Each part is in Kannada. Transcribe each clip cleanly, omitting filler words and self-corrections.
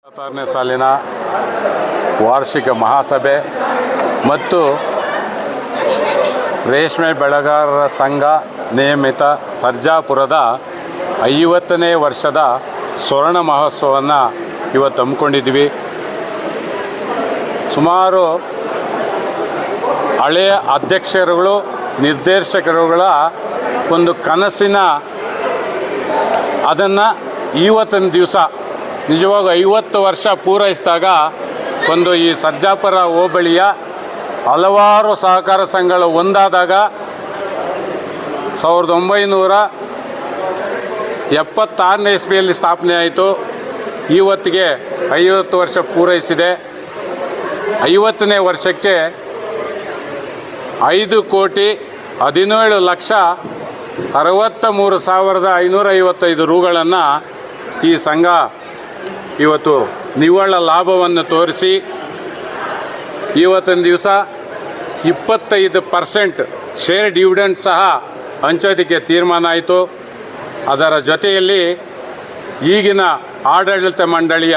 26ನೇ ಸಾಲಿನ ವಾರ್ಷಿಕ ಮಹಾಸಭೆ ಮತ್ತು ರೇಷ್ಮೆ ಬೆಳೆಗಾರರ ಸಂಘ ನಿಯಮಿತ ಸರ್ಜಾಪುರದ 50ನೇ ವರ್ಷದ ಸ್ವರ್ಣ ಮಹೋತ್ಸವವನ್ನು ಇವತ್ತು ಹಮ್ಮಿಕೊಂಡಿದ್ವಿ. ಸುಮಾರು ಹಳೆಯ ಅಧ್ಯಕ್ಷರುಗಳು ನಿರ್ದೇಶಕರುಗಳ ಒಂದು ಕನಸಿನ ಅದನ್ನು ಇವತ್ತಿನ ದಿವಸ ನಿಜವಾಗ 50 ವರ್ಷ ಪೂರೈಸಿದಾಗ ಒಂದು ಈ ಸರ್ಜಾಪುರ ಹೋಬಳಿಯ ಹಲವಾರು ಸಹಕಾರ ಸಂಘಗಳು ಒಂದಾದಾಗ 1976ನೇ ಇಸ್ವಿಯಲ್ಲಿ ಸ್ಥಾಪನೆ ಆಯಿತು. ಇವತ್ತಿಗೆ 50 ವರ್ಷ ಪೂರೈಸಿದೆ. 50ನೇ ವರ್ಷಕ್ಕೆ 5,17,63,555 ರೂಗಳನ್ನು ಈ ಸಂಘ ಇವತ್ತು ನಿವ್ವಳ ಲಾಭವನ್ನು ತೋರಿಸಿ ಇವತ್ತಿನ ದಿವಸ 25% ಶೇರ್ ಡಿವಿಡೆಂಡ್ ಸಹ ಹಂಚೋದಕ್ಕೆ ತೀರ್ಮಾನ ಆಯಿತು. ಅದರ ಜೊತೆಯಲ್ಲಿ ಈಗಿನ ಆಡಳಿತ ಮಂಡಳಿಯ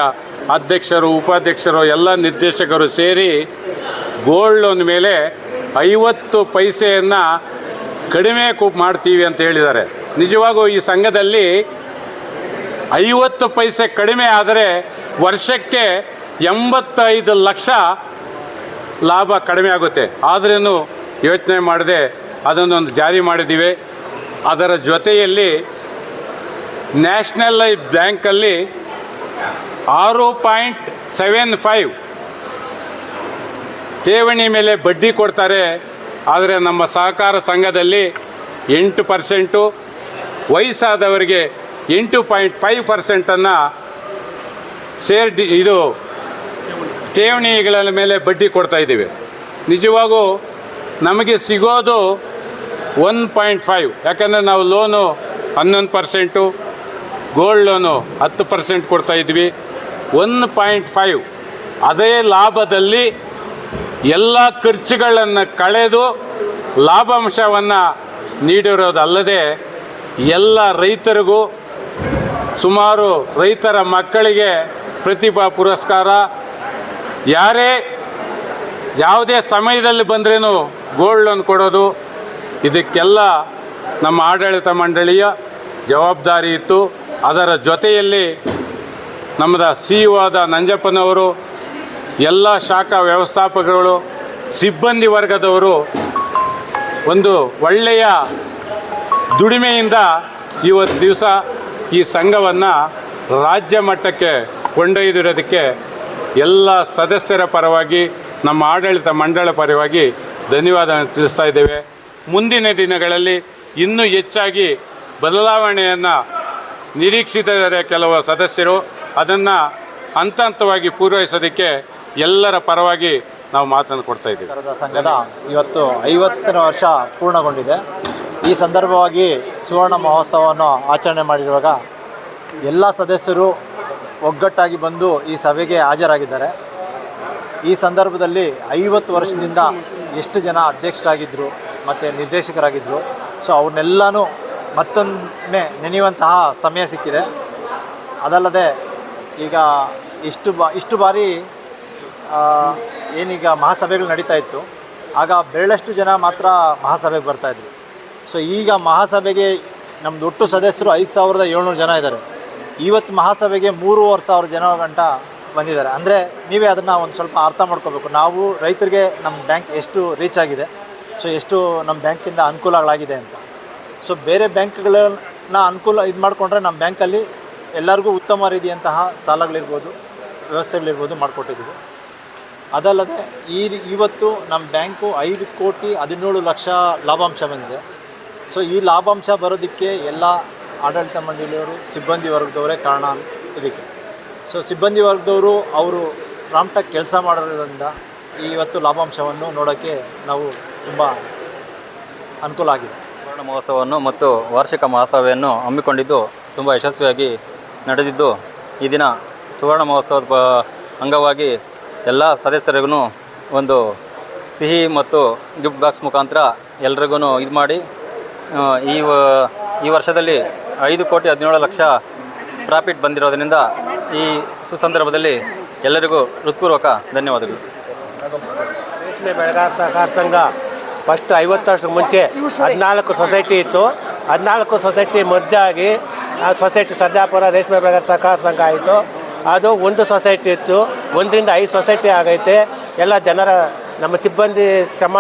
ಅಧ್ಯಕ್ಷರು, ಉಪಾಧ್ಯಕ್ಷರು, ಎಲ್ಲ ನಿರ್ದೇಶಕರು ಸೇರಿ ಗೋಲ್ಡ್ ಲೋನ್ ಮೇಲೆ 50 ಪೈಸೆಯನ್ನು ಕಡಿಮೆ ಮಾಡ್ತೀವಿ ಅಂತ ಹೇಳಿದ್ದಾರೆ. ನಿಜವಾಗೂ ಈ ಸಂಘದಲ್ಲಿ 50 ಪೈಸೆ ಕಡಿಮೆ ಆದರೆ ವರ್ಷಕ್ಕೆ 85 ಲಕ್ಷ ಲಾಭ ಕಡಿಮೆ ಆಗುತ್ತೆ. ಆದ್ರೂ ಯೋಚನೆ ಮಾಡದೆ ಅದನ್ನೊಂದು ಜಾರಿ ಮಾಡಿದ್ದೀವಿ. ಅದರ ಜೊತೆಯಲ್ಲಿ ನ್ಯಾಷನಲ್ ಲೈಫ್ ಬ್ಯಾಂಕಲ್ಲಿ 6.75 ಠೇವಣಿ ಮೇಲೆ ಬಡ್ಡಿ ಕೊಡ್ತಾರೆ. ಆದರೆ ನಮ್ಮ ಸಹಕಾರ ಸಂಘದಲ್ಲಿ 8%, ವಯಸ್ಸಾದವರಿಗೆ 8.5% ಇದು ಠೇವಣಿಗಳ ಮೇಲೆ ಬಡ್ಡಿ ಕೊಡ್ತಾ ಇದ್ದೀವಿ. ನಿಜವಾಗೂ ನಮಗೆ ಸಿಗೋದು 1.5, ಯಾಕಂದರೆ ನಾವು ಲೋನು 11%, ಗೋಲ್ಡ್ ಲೋನು 10% ಕೊಡ್ತಾ ಇದ್ವಿ. 1.5 ಅದೇ ಲಾಭದಲ್ಲಿ ಎಲ್ಲ ಖರ್ಚುಗಳನ್ನು ಕಳೆದು ಲಾಭಾಂಶವನ್ನು ನೀಡಿರೋದಲ್ಲದೆ ಎಲ್ಲ ರೈತರಿಗೂ, ಸುಮಾರು ರೈತರ ಮಕ್ಕಳಿಗೆ ಪ್ರತಿಭಾ ಪುರಸ್ಕಾರ, ಯಾರೇ ಯಾವುದೇ ಸಮಯದಲ್ಲಿ ಬಂದ್ರೂ ಗೋಲ್ಡ್ ಲೋನ್ ಕೊಡೋದು, ಇದಕ್ಕೆಲ್ಲ ನಮ್ಮ ಆಡಳಿತ ಮಂಡಳಿಯ ಜವಾಬ್ದಾರಿ ಇತ್ತು. ಅದರ ಜೊತೆಯಲ್ಲಿ ನಮ್ಮದ CEO ಆದ ನಂಜಪ್ಪನವರು, ಎಲ್ಲ ಶಾಖಾ ವ್ಯವಸ್ಥಾಪಕರು, ಸಿಬ್ಬಂದಿ ವರ್ಗದವರು ಒಂದು ಒಳ್ಳೆಯ ದುಡಿಮೆಯಿಂದ ಇವತ್ತು ದಿವಸ ಈ ಸಂಘವನ್ನು ರಾಜ್ಯ ಮಟ್ಟಕ್ಕೆ ಕೊಂಡೊಯ್ದಿರೋದಕ್ಕೆ ಎಲ್ಲ ಸದಸ್ಯರ ಪರವಾಗಿ, ನಮ್ಮ ಆಡಳಿತ ಮಂಡಳ ಪರವಾಗಿ ಧನ್ಯವಾದ ತಿಳಿಸ್ತಾ ಇದ್ದೇವೆ. ಮುಂದಿನ ದಿನಗಳಲ್ಲಿ ಇನ್ನೂ ಹೆಚ್ಚಾಗಿ ಬದಲಾವಣೆಯನ್ನು ನಿರೀಕ್ಷಿಸಿದರೆ ಕೆಲವು ಸದಸ್ಯರು ಅದನ್ನು ಹಂತ ಹಂತವಾಗಿ ಪೂರೈಸೋದಕ್ಕೆ ಎಲ್ಲರ ಪರವಾಗಿ ನಾವು ಮಾತನ್ನು ಕೊಡ್ತಾ ಇದ್ದೀವಿ. ಸಂಘದ ಇವತ್ತು 50ನೇ ವರ್ಷ ಪೂರ್ಣಗೊಂಡಿದೆ. ಈ ಸಂದರ್ಭವಾಗಿ ಸುವರ್ಣ ಮಹೋತ್ಸವವನ್ನು ಆಚರಣೆ ಮಾಡಿರುವಾಗ ಎಲ್ಲ ಸದಸ್ಯರು ಒಗ್ಗಟ್ಟಾಗಿ ಬಂದು ಈ ಸಭೆಗೆ ಹಾಜರಾಗಿದ್ದಾರೆ. ಈ ಸಂದರ್ಭದಲ್ಲಿ 50 ವರ್ಷದಿಂದ ಎಷ್ಟು ಜನ ಅಧ್ಯಕ್ಷರಾಗಿದ್ದರು ಮತ್ತು ನಿರ್ದೇಶಕರಾಗಿದ್ದರು, ಸೊ ಅವ್ರನ್ನೆಲ್ಲನೂ ಮತ್ತೊಮ್ಮೆ ನೆನೆಯುವಂತಹ ಸಮಯ ಸಿಕ್ಕಿದೆ. ಅದಲ್ಲದೆ ಈಗ ಇಷ್ಟು ಬಾರಿ ಏನೀಗ ಮಹಾಸಭೆಗಳು ನಡೀತಾ ಇತ್ತು, ಆಗ ಬೆರಳಷ್ಟು ಜನ ಮಾತ್ರ ಮಹಾಸಭೆಗೆ ಬರ್ತಾಯಿದ್ರು. ಸೊ ಈಗ ಮಹಾಸಭೆಗೆ ನಮ್ಮದು ಒಟ್ಟು ಸದಸ್ಯರು 5,700 ಜನ ಇದ್ದಾರೆ. ಇವತ್ತು ಮಹಾಸಭೆಗೆ 3,500 ಜನ ಗಂಟ ಬಂದಿದ್ದಾರೆ. ಅಂದರೆ ನೀವೇ ಅದನ್ನು ಒಂದು ಸ್ವಲ್ಪ ಅರ್ಥ ಮಾಡ್ಕೋಬೇಕು. ನಾವು ರೈತರಿಗೆ ನಮ್ಮ ಬ್ಯಾಂಕ್ ಎಷ್ಟು ರೀಚ್ ಆಗಿದೆ, ಸೊ ಎಷ್ಟು ನಮ್ಮ ಬ್ಯಾಂಕಿಂದ ಅನುಕೂಲಗಳಾಗಿದೆ ಅಂತ. ಸೊ ಬೇರೆ ಬ್ಯಾಂಕ್ಗಳನ್ನ ಅನುಕೂಲ ಇದು ಮಾಡಿಕೊಂಡ್ರೆ ನಮ್ಮ ಬ್ಯಾಂಕಲ್ಲಿ ಎಲ್ಲರಿಗೂ ಉತ್ತಮ ರೀತಿಯಂತಹ ಸಾಲಗಳಿರ್ಬೋದು, ವ್ಯವಸ್ಥೆಗಳಿರ್ಬೋದು ಮಾಡಿಕೊಟ್ಟಿದ್ದೀವಿ. ಅದಲ್ಲದೆ ಇವತ್ತು ನಮ್ಮ ಬ್ಯಾಂಕು 5,17,00,000 ಲಾಭಾಂಶ ಬಂದಿದೆ. ಸೊ ಈ ಲಾಭಾಂಶ ಬರೋದಕ್ಕೆ ಎಲ್ಲ ಆಡಳಿತ ಮಂಡಳಿಯವರು, ಸಿಬ್ಬಂದಿ ವರ್ಗದವರೇ ಕಾರಣ ಇದಕ್ಕೆ. ಸೊ ಸಿಬ್ಬಂದಿ ವರ್ಗದವರು ಅವರು ಪ್ರಾಂಪ್ಟಾಗಿ ಕೆಲಸ ಮಾಡೋದ್ರಿಂದ ಇವತ್ತು ಲಾಭಾಂಶವನ್ನು ನೋಡೋಕ್ಕೆ ನಾವು ತುಂಬ ಅನುಕೂಲ ಆಗಿದೆ. ಸುವರ್ಣ ಮಹೋತ್ಸವವನ್ನು ಮತ್ತು ವಾರ್ಷಿಕ ಮಹಾಸಭೆಯನ್ನು ಹಮ್ಮಿಕೊಂಡಿದ್ದು ತುಂಬ ಯಶಸ್ವಿಯಾಗಿ ನಡೆದಿದ್ದು, ಈ ದಿನ ಸುವರ್ಣ ಮಹೋತ್ಸವದ ಅಂಗವಾಗಿ ಎಲ್ಲ ಸದಸ್ಯರಿಗೂ ಒಂದು ಸಿಹಿ ಮತ್ತು ಗಿಫ್ಟ್ ಬಾಕ್ಸ್ ಮುಖಾಂತರ ಎಲ್ರಿಗೂ ಇದು ಮಾಡಿ ಈ ವರ್ಷದಲ್ಲಿ 5,17,00,000 ಪ್ರಾಫಿಟ್ ಬಂದಿರೋದ್ರಿಂದ ಈ ಸುಸಂದರ್ಭದಲ್ಲಿ ಎಲ್ಲರಿಗೂ ಹೃತ್ಪೂರ್ವಕ ಧನ್ಯವಾದಗಳು. ರೇಷ್ಮೆ ಬೆಳೆಗಾರ ಸಹಕಾರ ಸಂಘ ಫಸ್ಟ್ 50 ವರ್ಷಕ್ಕೆ ಮುಂಚೆ 14 ಸೊಸೈಟಿ ಇತ್ತು. 14 ಸೊಸೈಟಿ ಮರ್ಜಾಗಿ ಆ ಸೊಸೈಟಿ ಸರ್ಜಾಪುರ ರೇಷ್ಮೆ ಬೆಳೆಗಾರ ಸಹಕಾರ ಸಂಘ ಆಯಿತು. ಅದು ಒಂದು ಸೊಸೈಟಿ ಇತ್ತು, 1ರಿಂದ 5 ಸೊಸೈಟಿ ಆಗೈತೆ. ಎಲ್ಲ ಜನರ ನಮ್ಮ ಸಿಬ್ಬಂದಿ ಶ್ರಮ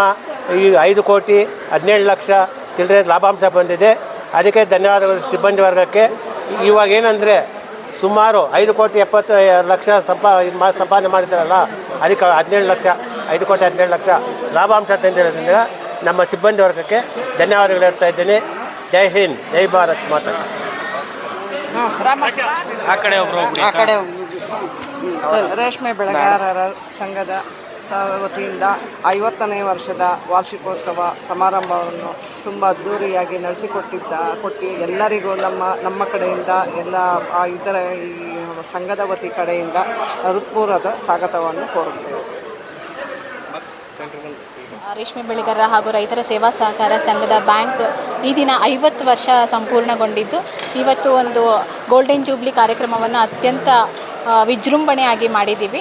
ಈ 5 ಕೋಟಿ 17 ಲಕ್ಷ ಚಿಲ್ಲರೆ ಲಾಭಾಂಶ ಬಂದಿದೆ. ಅದಕ್ಕೆ ಧನ್ಯವಾದಗಳು ಸಿಬ್ಬಂದಿ ವರ್ಗಕ್ಕೆ. ಇವಾಗ ಏನಂದರೆ ಸುಮಾರು 5 ಕೋಟಿ 70 ಲಕ್ಷ ಸಂಪಾದನೆ ಮಾಡಿದ್ದಾರಲ್ಲ, ಅದಕ್ಕೆ 17 ಲಕ್ಷ 5 ಕೋಟಿ 17 ಲಕ್ಷ ಲಾಭಾಂಶ ತಂದಿರೋದ್ರಿಂದ ನಮ್ಮ ಸಿಬ್ಬಂದಿ ವರ್ಗಕ್ಕೆ ಧನ್ಯವಾದಗಳು ಹೇಳ್ತಾ ಇದ್ದೀನಿ. ಜೈ ಹಿಂದ್, ಜೈ ಭಾರತ್ ಮಾತಾ. ರೇಷ್ಮೆ ಬೆಳೆಗಾರರ ಸಂಘದ ವತಿಯಿಂದ 50ನೇ ವರ್ಷದ ವಾರ್ಷಿಕೋತ್ಸವ ಸಮಾರಂಭವನ್ನು ತುಂಬ ಅದ್ಧೂರಿಯಾಗಿ ಕೊಟ್ಟು ಎಲ್ಲರಿಗೂ ನಮ್ಮ ಕಡೆಯಿಂದ ಎಲ್ಲ ಇದರ ಈ ಸಂಘದ ವತಿ ಕಡೆಯಿಂದ ಹೃತ್ಪೂರ್ವಕ ಸ್ವಾಗತವನ್ನು ಕೋರುತ್ತೇವೆ. ರೇಷ್ಮೆ ಬೆಳೆಗಾರರ ಹಾಗೂ ರೈತರ ಸೇವಾ ಸಹಕಾರ ಸಂಘದ ಬ್ಯಾಂಕ್ ಈ ದಿನ 50 ವರ್ಷ ಸಂಪೂರ್ಣಗೊಂಡಿದ್ದು, ಇವತ್ತು ಒಂದು ಗೋಲ್ಡನ್ ಜೂಬ್ಲಿ ಕಾರ್ಯಕ್ರಮವನ್ನು ಅತ್ಯಂತ ವಿಜೃಂಭಣೆಯಾಗಿ ಮಾಡಿದ್ದೀವಿ.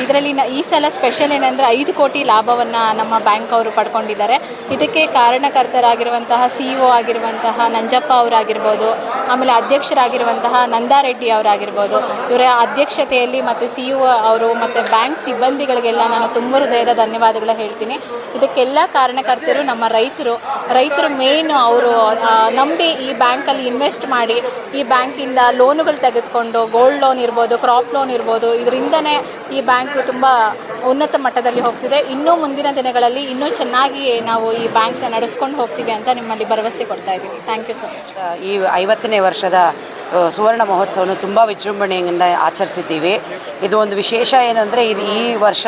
ಇದರಲ್ಲಿ ಈ ಸಲ ಸ್ಪೆಷಲ್ ಏನಂದರೆ 5 ಕೋಟಿ ಲಾಭವನ್ನು ನಮ್ಮ ಬ್ಯಾಂಕ್ ಅವರು ಪಡ್ಕೊಂಡಿದ್ದಾರೆ. ಇದಕ್ಕೆ ಕಾರಣಕರ್ತರಾಗಿರುವಂತಹ CEO ಆಗಿರುವಂತಹ ನಂಜಪ್ಪ ಅವರಾಗಿರ್ಬೋದು, ಆಮೇಲೆ ಅಧ್ಯಕ್ಷರಾಗಿರುವಂತಹ ನಂದಾರೆಡ್ಡಿ ಅವರಾಗಿರ್ಬೋದು, ಇವರ ಅಧ್ಯಕ್ಷತೆಯಲ್ಲಿ ಮತ್ತು CEO ಅವರು ಮತ್ತು ಬ್ಯಾಂಕ್ ಸಿಬ್ಬಂದಿಗಳಿಗೆಲ್ಲ ನಾನು ತುಂಬ ಹೃದಯದ ಧನ್ಯವಾದಗಳು ಹೇಳ್ತೀನಿ. ಇದಕ್ಕೆಲ್ಲ ಕಾರಣಕರ್ತರು ನಮ್ಮ ರೈತರು ಮೇಯ್ನು. ಅವರು ನಂಬಿ ಈ ಬ್ಯಾಂಕಲ್ಲಿ ಇನ್ವೆಸ್ಟ್ ಮಾಡಿ ಈ ಬ್ಯಾಂಕಿಂದ ಲೋನುಗಳು ತೆಗೆದುಕೊಂಡು ಗೋಲ್ಡ್ ಲೋನ್ ಇರ್ಬೋದು, ಕ್ರಾಪ್ ಲೋನ್ ಇರ್ಬೋದು, ಇದರಿಂದನೇ ಈ ಬ್ಯಾಂಕು ತುಂಬ ಉನ್ನತ ಮಟ್ಟದಲ್ಲಿ ಹೋಗ್ತಿದೆ. ಇನ್ನೂ ಮುಂದಿನ ದಿನಗಳಲ್ಲಿ ಇನ್ನೂ ಚೆನ್ನಾಗಿ ನಾವು ಈ ಬ್ಯಾಂಕ್ನ ನಡೆಸ್ಕೊಂಡು ಹೋಗ್ತೀವಿ ಅಂತ ನಿಮ್ಮಲ್ಲಿ ಭರವಸೆ ಕೊಡ್ತಾ ಇದ್ದೀವಿ. Thank you so much. ಈ 50ನೇ ವರ್ಷದ ಸುವರ್ಣ ಮಹೋತ್ಸವವನ್ನು ತುಂಬ ವಿಜೃಂಭಣೆಯಿಂದ ಆಚರಿಸಿದ್ದೀವಿ. ಇದು ಒಂದು ವಿಶೇಷ ಏನಂದರೆ ಈ ವರ್ಷ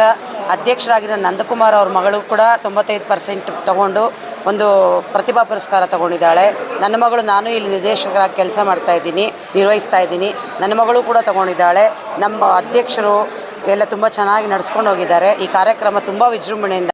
ಅಧ್ಯಕ್ಷರಾಗಿರೋ ನಂದಕುಮಾರ್ ಅವ್ರ ಮಗಳು ಕೂಡ 95% ತಗೊಂಡು ಒಂದು ಪ್ರತಿಭಾ ಪುರಸ್ಕಾರ ತಗೊಂಡಿದ್ದಾಳೆ. ನನ್ನ ಮಗಳು, ನಾನು ಇಲ್ಲಿ ನಿರ್ದೇಶಕರಾಗಿ ಕೆಲಸ ನಿರ್ವಹಿಸ್ತಾ ಇದ್ದೀನಿ, ನನ್ನ ಮಗಳು ಕೂಡ ತಗೊಂಡಿದ್ದಾಳೆ. ನಮ್ಮ ಅಧ್ಯಕ್ಷರು ಎಲ್ಲ ತುಂಬ ಚೆನ್ನಾಗಿ ನಡೆಸ್ಕೊಂಡು ಹೋಗಿದ್ದಾರೆ. ಈ ಕಾರ್ಯಕ್ರಮ ತುಂಬ ವಿಜೃಂಭಣೆಯಿಂದ